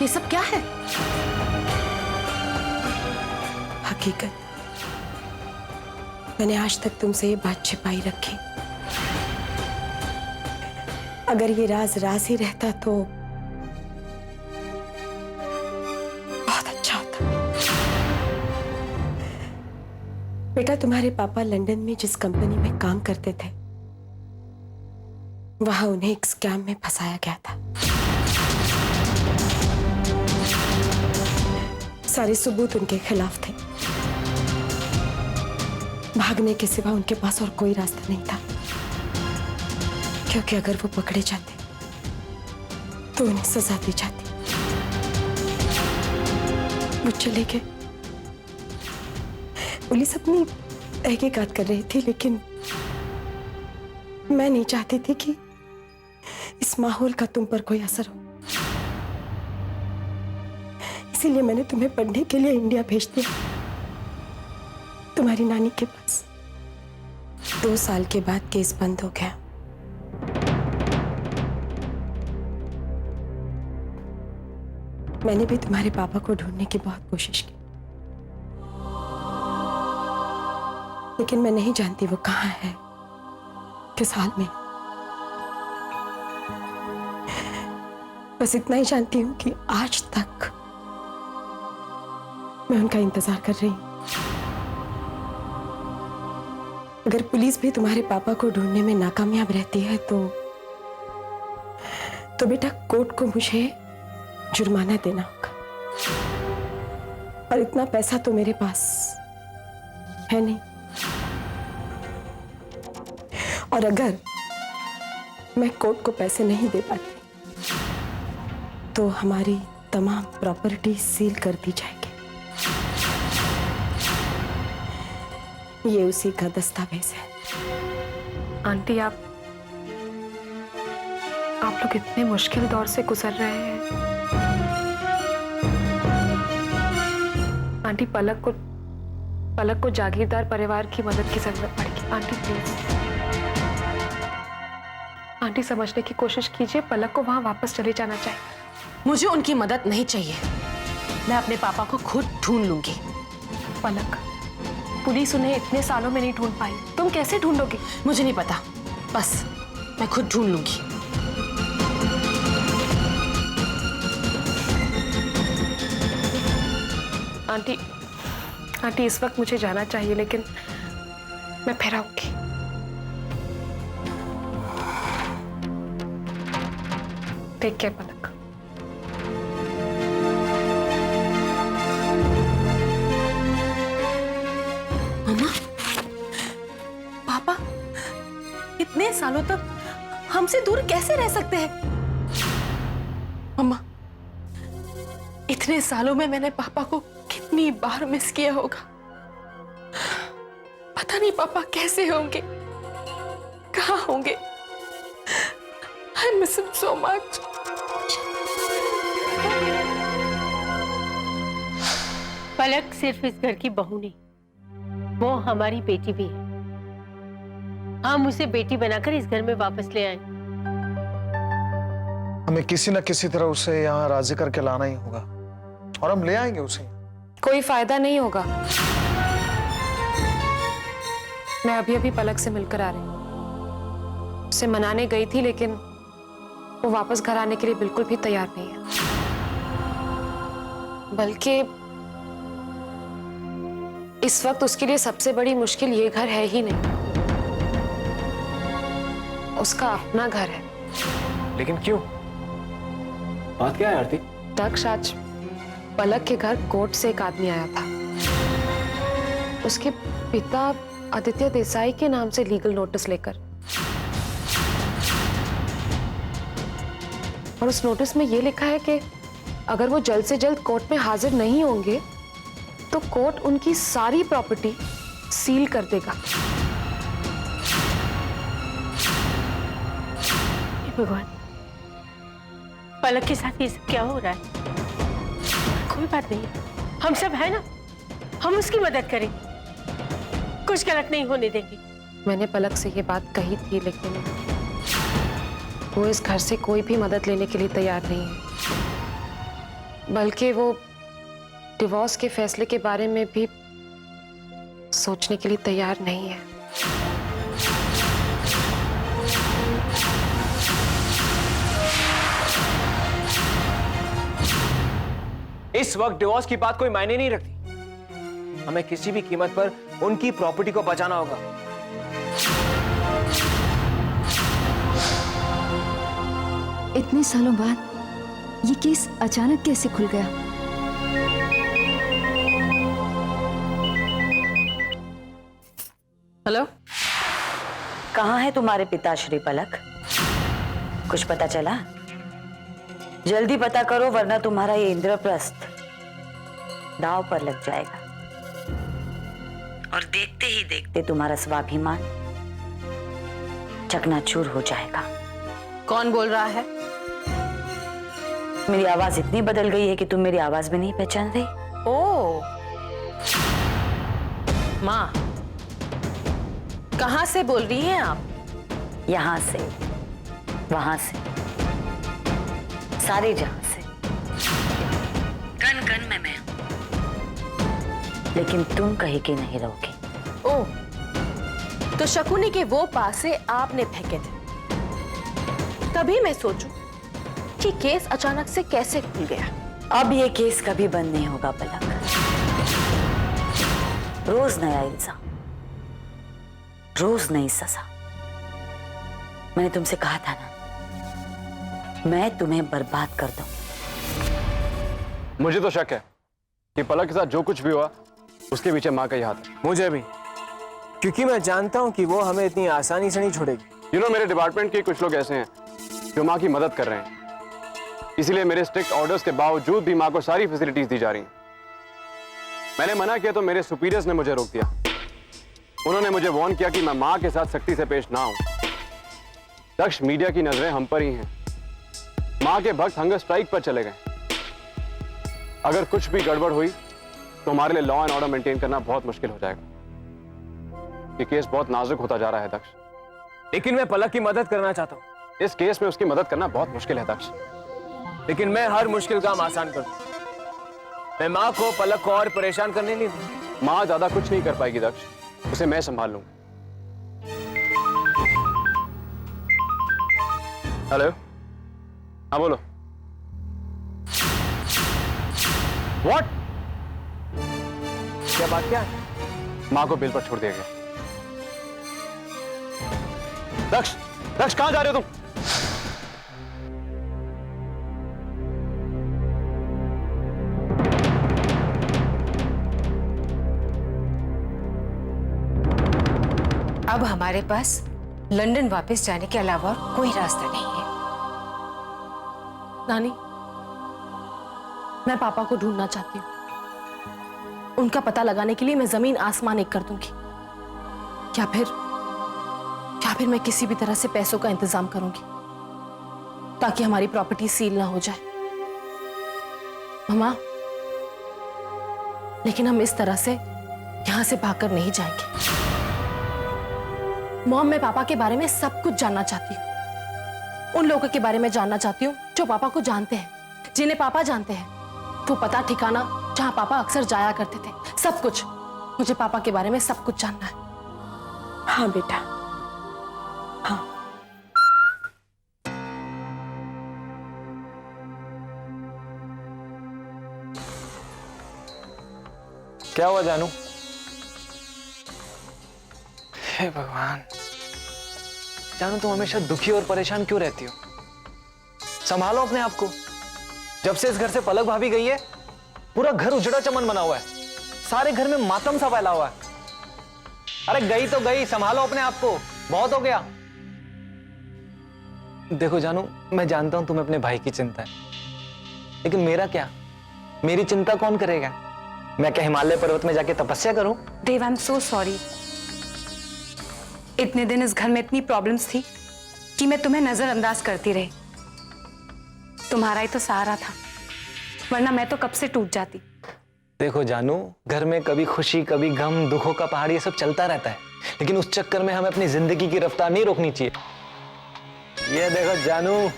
ये सब क्या है? हकीकत, मैंने आज तक तुमसे ये बात छिपाई रखी। अगर ये राज राज ही रहता तो बहुत अच्छा होता। बेटा, तुम्हारे पापा लंदन में जिस कंपनी में काम करते थे, वहां उन्हें एक स्कैम में फंसाया गया था। सारे सबूत उनके खिलाफ थे। भागने के सिवा उनके पास और कोई रास्ता नहीं था, क्योंकि अगर वो पकड़े जाते तो उन्हें सजा दी जाती। वो चले गए। पुलिस अपनी तहकीकात कर रही थी, लेकिन मैं नहीं चाहती थी कि इस माहौल का तुम पर कोई असर हो। इसीलिए मैंने तुम्हें पढ़ने के लिए इंडिया भेज दिया, तुम्हारी नानी के पास। 2 साल के बाद केस बंद हो गया। मैंने भी तुम्हारे पापा को ढूंढने की बहुत कोशिश की, लेकिन मैं नहीं जानती वो कहाँ है, किस हाल में। बस इतना ही जानती हूं कि आज तक मैं उनका इंतजार कर रही हूं। अगर पुलिस भी तुम्हारे पापा को ढूंढने में नाकामयाब रहती है तो बेटा, कोर्ट को मुझे जुर्माना देना होगा, और इतना पैसा तो मेरे पास है नहीं। और अगर मैं कोर्ट को पैसे नहीं दे पाती तो हमारी तमाम प्रॉपर्टी सील कर दी जाएगी। ये उसी का दस्तावेज है। आंटी, आप लोग इतने मुश्किल दौर से गुजर रहे हैं। आंटी, पलक को जागीरदार परिवार की मदद की जरूरत पड़ेगी। आंटी प्लीज, आंटी समझने की कोशिश कीजिए। पलक को वहां वापस चले जाना चाहिए। मुझे उनकी मदद नहीं चाहिए। मैं अपने पापा को खुद ढूंढ लूंगी। पलक, पुलिस उन्हें इतने सालों में नहीं ढूंढ पाई, तुम कैसे ढूंढोगी? मुझे नहीं पता, बस मैं खुद ढूंढ लूंगी। आंटी, इस वक्त मुझे जाना चाहिए, लेकिन मैं फिर आऊंगी। टेक केयर पलक। मम्मा, पापा इतने सालों तक हमसे दूर कैसे रह सकते हैं? मम्मा, इतने सालों में मैंने पापा को कितनी बार मिस किया होगा। पता नहीं पापा कैसे होंगे, कहाँ होंगे। I miss him so much. पलक सिर्फ इस घर की बहू नहीं, वो हमारी बेटी भी है। हम उसे बेटी बनाकर इस घर में वापस ले आए। हमें किसी न किसी तरह उसे यहाँ राजी करके लाना ही होगा, और हम ले आएंगे उसे। कोई फायदा नहीं होगा। मैं अभी पलक से मिलकर आ रही हूँ। उसे मनाने गई थी, लेकिन वो वापस घर आने के लिए बिल्कुल भी तैयार नहीं है। बल्कि इस वक्त उसके लिए सबसे बड़ी मुश्किल ये घर है ही नहीं, उसका अपना घर है। लेकिन क्यों? बात क्या है आरती? दक्ष, आज पलक के घर कोर्ट से एक आदमी आया था। उसके पिता आदित्य देसाई के नाम से लीगल नोटिस लेकर, और उस नोटिस में यह लिखा है कि अगर वो जल्द से जल्द कोर्ट में हाजिर नहीं होंगे तो कोर्ट उनकी सारी प्रॉपर्टी सील कर देगा। भगवान, पलक के साथ ये सब क्या हो रहा है? कोई बात नहीं, हम सब है ना, हम उसकी मदद करेंगे, कुछ गलत नहीं होने देंगे। मैंने पलक से ये बात कही थी, लेकिन वो इस घर से कोई भी मदद लेने के लिए तैयार नहीं है। बल्कि वो डिवोर्स के फैसले के बारे में भी सोचने के लिए तैयार नहीं है। इस वक्त डिवोर्स की बात कोई मायने नहीं रखती। हमें किसी भी कीमत पर उनकी प्रॉपर्टी को बचाना होगा। इतने सालों बाद ये केस अचानक कैसे खुल गया? हेलो, कहाँ है तुम्हारे पिताश्री पलक? कुछ पता चला? जल्दी पता करो वरना तुम्हारा ये इंद्रप्रस्थ दांव पर लग जाएगा और देखते ही देखते तुम्हारा स्वाभिमान चकनाचूर हो जाएगा। कौन बोल रहा है? मेरी आवाज इतनी बदल गई है कि तुम मेरी आवाज में नहीं पहचान रही? ओ माँ, कहाँ से बोल रही हैं आप? यहां से, वहां से, सारे जहां से। कन कन में मैं हूं, लेकिन तुम कहीं के नहीं रहोगे। ओ, तो शकुनी के वो पासे आपने फेंके थे। तभी मैं सोचूं कि केस अचानक से कैसे खुल गया। अब ये केस कभी बंद नहीं होगा पलक। रोज नया इल्जाम, रोज नई सजा। मैंने तुमसे कहा था ना, मैं तुम्हें बर्बाद कर दूं। मुझे तो शक है कि पलक के साथ जो कुछ भी हुआ उसके पीछे माँ का ही हाथ है। मुझे भी, क्योंकि मैं जानता हूं कि वो हमें इतनी आसानी से नहीं छोड़ेगी। मेरे डिपार्टमेंट के कुछ लोग ऐसे हैं जो माँ की मदद कर रहे हैं, इसीलिए मेरे स्ट्रिक्ट ऑर्डर्स के बावजूद भी माँ को सारी फैसिलिटीज दी जा रही हैं। मैंने मना किया तो मेरे सुपीरियर्स ने मुझे रोक दिया। उन्होंने मुझे वार्न किया कि मैं माँ के साथ सख्ती से पेश ना हूं। दक्ष, मीडिया की नजरें हम पर ही हैं। माँ के भक्त हंगर स्ट्राइक पर चले गए। अगर कुछ भी गड़बड़ हुई तो हमारे लिए लॉ एंड ऑर्डर मेंटेन करना बहुत मुश्किल हो जाएगा। ये केस बहुत नाजुक होता जा रहा है दक्ष। लेकिन मैं पलक की मदद करना चाहता हूं। इस केस में उसकी मदद करना बहुत मुश्किल है दक्ष। लेकिन मैं हर मुश्किल काम आसान कर दूं। मैं माँ को, पलक को और परेशान करने नहीं दूं। माँ ज्यादा कुछ नहीं कर पाएगी दक्ष, उसे मैं संभाल लूंगा। हेलो, हाँ बोलो। व्हाट? क्या बात क्या है? माँ को बिल पर छोड़ दिया गया। दक्ष, दक्ष कहां जा रहे हो तुम? अब हमारे पास लंदन वापस जाने के अलावा और कोई रास्ता नहीं है। नानी, मैं पापा को ढूंढना चाहती हूँ। उनका पता लगाने के लिए मैं जमीन आसमान एक कर दूंगी, या फिर मैं किसी भी तरह से पैसों का इंतजाम करूंगी ताकि हमारी प्रॉपर्टी सील ना हो जाए। मम्मा, लेकिन हम इस तरह से यहां से भागकर नहीं जाएंगे। मॉम, मैं पापा के बारे में सब कुछ जानना चाहती हूँ। उन लोगों के बारे में जानना चाहती हूँ जो पापा को जानते हैं, जिन्हें पापा जानते हैं। वो पता ठिकाना जहां पापा अक्सर जाया करते थे, सब कुछ। मुझे पापा के बारे में सब कुछ जानना है। हाँ बेटा, हाँ। क्या हुआ जानू? हे भगवान, जानू तुम हमेशा दुखी और परेशान क्यों रहती हो? संभालो अपने आप को। जब से इस घर से पलक भाभी गई है, पूरा घर उजड़ा चमन बना हुआ है। सारे घर में मातम सा फैला हुआ है। अरे गई तो गई, संभालो अपने आप को, बहुत हो गया। देखो जानू, मैं जानता हूं तुम्हें अपने भाई की चिंता है, लेकिन मेरा क्या? मेरी चिंता कौन करेगा? मैं क्या हिमालय पर्वत में जाके तपस्या करूं? देव, आई एम सो सॉरी। इतने दिन इस घर में इतनी प्रॉब्लम्स थी कि मैं तुम्हें नजरअंदाज करती रही। तुम्हारा ही तो सहारा था, वरना मैं तो कब से टूट जाती। देखो जानू, घर में कभी खुशी, कभी गम, दुखों का पहाड़, ये सब चलता रहता है, लेकिन उस चक्कर में हमें अपनी जिंदगी की रफ्तार नहीं रोकनी चाहिए। ये देखो जानू,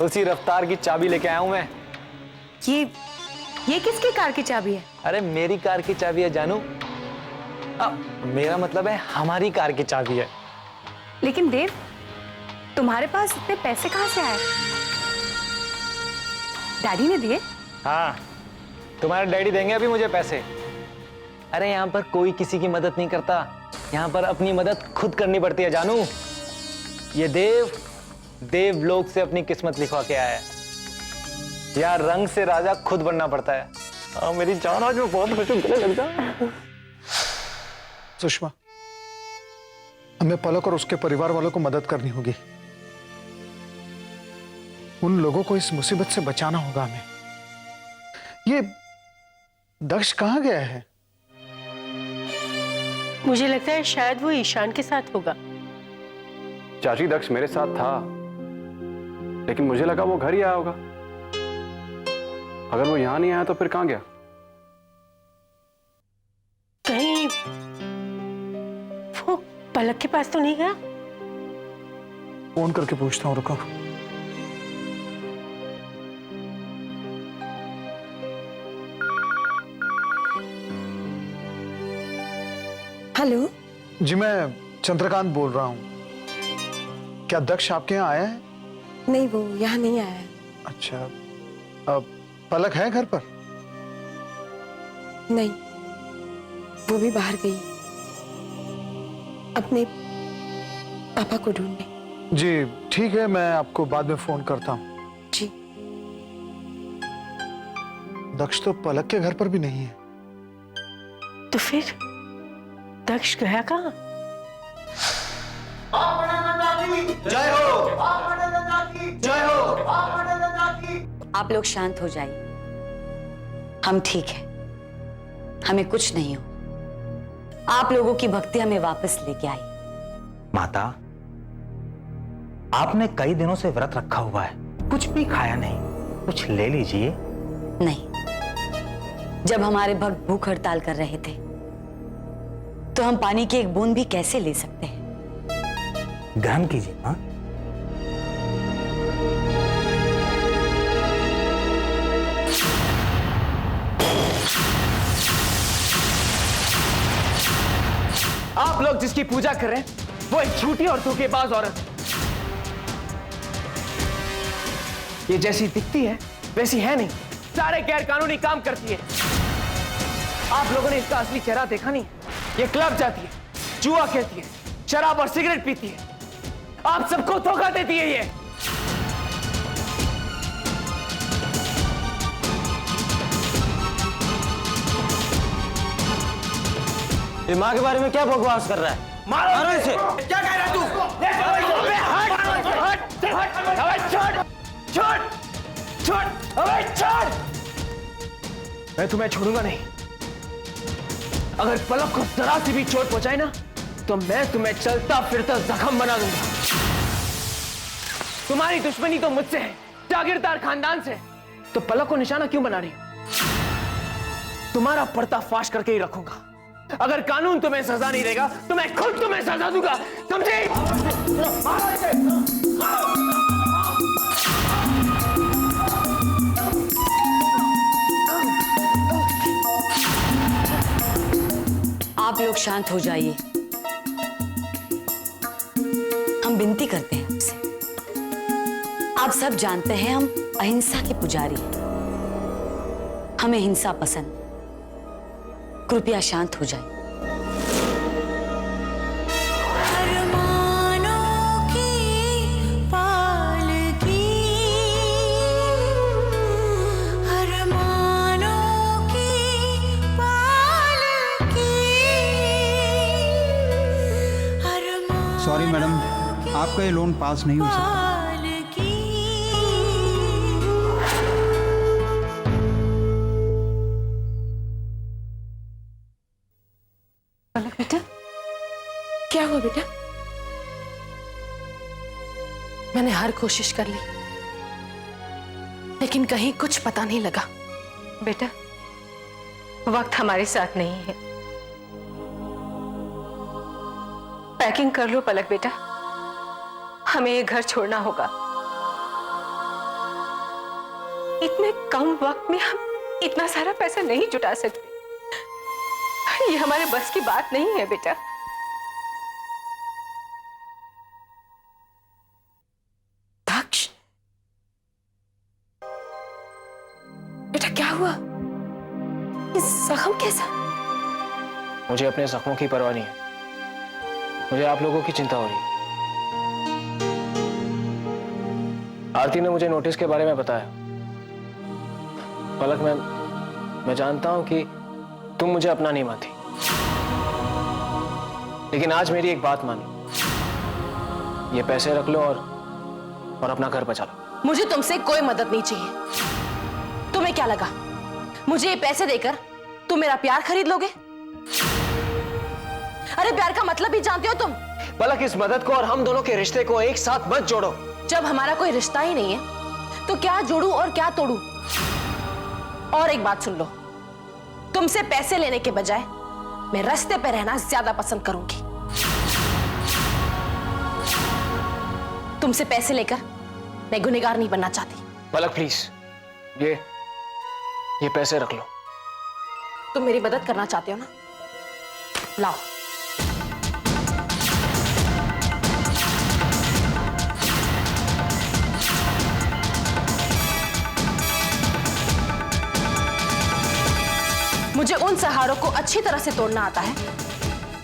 उसी रफ्तार की चाबी लेके आया हूं मैं। ये ये किसकी कार की चाबी है? अरे मेरी कार की चाबी है जानू। मेरा मतलब है हमारी कार की चाबी है। लेकिन देव, तुम्हारे पास इतने पैसे कहाँ से आए? डैडी ने दिए? हाँ, तुम्हारे डैडी देंगे अभी मुझे पैसे। अरे यहाँ पर कोई किसी की मदद नहीं करता, यहाँ पर अपनी मदद खुद करनी पड़ती है जानू। ये देव लोग से अपनी किस्मत लिखवा के आया है। यार रंग से राजा खुद बनना पड़ता है। मेरी जान आज मैं बहुत खुश हूँ, गले लग जा। सुषमा, हमें पलक और उसके परिवार वालों को मदद करनी होगी। उन लोगों को इस मुसीबत से बचाना होगा हमें। ये दक्ष कहाँ गया है? मुझे लगता है शायद वो ईशान के साथ होगा। चाची, दक्ष मेरे साथ था, लेकिन मुझे लगा वो घर ही आया होगा। अगर वो यहां नहीं आया तो फिर कहां गया? कहीं वो पलक के पास तो नहीं गया? फोन करके पूछता हूँ, रुको। हेलो जी, मैं चंद्रकांत बोल रहा हूँ। क्या दक्ष आपके यहाँ आया है? नहीं, वो यहाँ नहीं आया है। अच्छा, अब पलक है घर पर? नहीं, वो भी बाहर गई अपने पापा को ढूंढने। जी ठीक है, मैं आपको बाद में फोन करता हूँ। जी। दक्ष तो पलक के घर पर भी नहीं है। तो फिर दक्ष गया कहाँ? जय हो, जय हो। आप लोग शांत हो जाइए, हम ठीक हैं, हमें कुछ नहीं हो। आप लोगों की भक्ति हमें वापस लेके आई। माता, आपने कई दिनों से व्रत रखा हुआ है, कुछ भी खाया नहीं, कुछ ले लीजिए। नहीं, जब हमारे भक्त भूख हड़ताल कर रहे थे तो हम पानी की एक बूंद भी कैसे ले सकते हैं? ग्रहण कीजिए। हाँ, आप लोग जिसकी पूजा कर रहे हैं वो एक झूठी और धोखेबाज औरत है। ये जैसी दिखती है वैसी है नहीं, सारे गैर कानूनी काम करती है। आप लोगों ने इसका असली चेहरा देखा नहीं। ये क्लब जाती है, जुआ खेलती है, शराब और सिगरेट पीती है, आप सबको धोखा देती है। ये माँ के बारे में क्या बकवास कर रहा है? मारो इसे। क्या कह रहा है तू? छोड़! मैं तुम्हें छोड़ूंगा नहीं। अगर पलक को जरा सी भी चोट पहुंचाए ना तो मैं तुम्हें चलता फिरता जख्म बना दूंगा। तुम्हारी दुश्मनी तो मुझसे है, जागीरदार खानदान से, तो पलक को निशाना क्यों बना रही हो? तुम्हारा पर्दाफाश करके ही रखूंगा। अगर कानून तुम्हें सजा नहीं देगा तो मैं खुद तुम्हें सजा दूंगा, समझे? आप लोग शांत हो जाइए, हम विनती करते हैं आपसे। आप सब जानते हैं हम अहिंसा के पुजारी हैं, हमें हिंसा पसंद। कृपया शांत हो जाइए। सॉरी मैडम, आपका ये लोन पास नहीं हो सकता। बेटा, क्या हुआ बेटा? मैंने हर कोशिश कर ली, लेकिन कहीं कुछ पता नहीं लगा। बेटा, वक्त हमारे साथ नहीं है। पैकिंग कर लो पलक बेटा, हमें ये घर छोड़ना होगा। इतने कम वक्त में हम इतना सारा पैसा नहीं जुटा सकते, ये हमारे बस की बात नहीं है बेटा। दक्ष, बेटा क्या हुआ? ये जख्म कैसा? मुझे अपने जख्मों की परवाह नहीं है, मुझे आप लोगों की चिंता हो रही है। आरती ने मुझे नोटिस के बारे में बताया। पलक, मैं जानता हूं कि तुम मुझे अपना नहीं मानती, लेकिन आज मेरी एक बात मानो, ये पैसे रख लो और अपना घर बचा लो। मुझे तुमसे कोई मदद नहीं चाहिए। तुम्हें क्या लगा मुझे ये पैसे देकर तुम मेरा प्यार खरीद लोगे? अरे प्यार का मतलब ही जानते हो तुम। पलक, इस मदद को और हम दोनों के रिश्ते को एक साथ मत जोड़ो। जब हमारा कोई रिश्ता ही नहीं है तो क्या जोड़ूं और क्या तोड़ूं? और एक बात सुन लो, तुमसे पैसे लेने के बजाय मैं रास्ते पे रहना ज्यादा पसंद करूंगी। तुमसे पैसे लेकर मैं गुनहगार नहीं बनना चाहती। पलक प्लीज, ये पैसे रख लो। तुम मेरी मदद करना चाहते हो ना? लाओ। मुझे उन सहारों को अच्छी तरह से तोड़ना आता है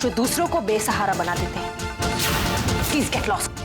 जो दूसरों को बेसहारा बना देते हैं। Please get lost.